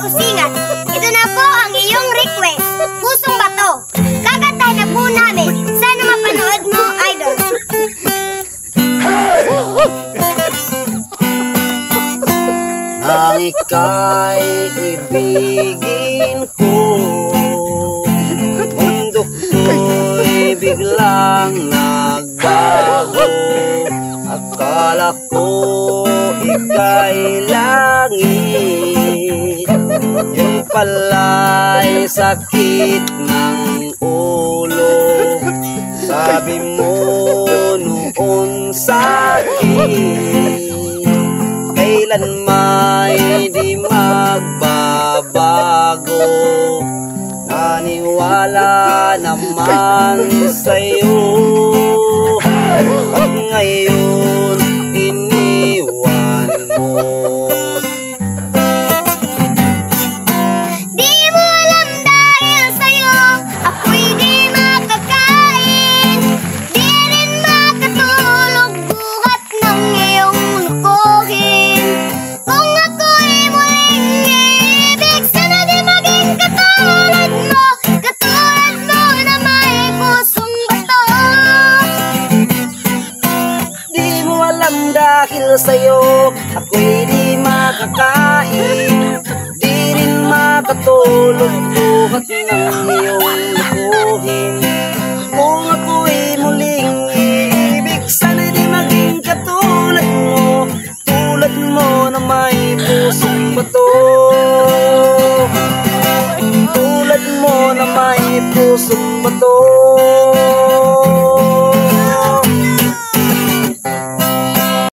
usingan. Ito na po ang iyong request. Pusong Bato. Kakantahin na po namin. Sana mapanood mo, idol. Ang ika'y ibigin ko, mundo ko'y biglang nagbago. Akala ko ika'y langit, yun pala'y sakit ng ulo. Sabi mo noon sa'kin, kailan may di magbabago. Naniwala naman sa'yo, at ngayon iniwan mo. Di mo alam dahil sa'yo ako'y di makakain, di rin makatulog buhat ng iyong lukuhin. Kung ako'y muling iibig, sana di maging katulad mo na may pusong bato. Di mo alam dahil sa'yo ako'y di makakain, di rin makatulog buhat ng iyong lukuhin. Kung ako'y muling iibig, sana di maging katulad mo na may pusong bato. Tulad mo na may pusong bato.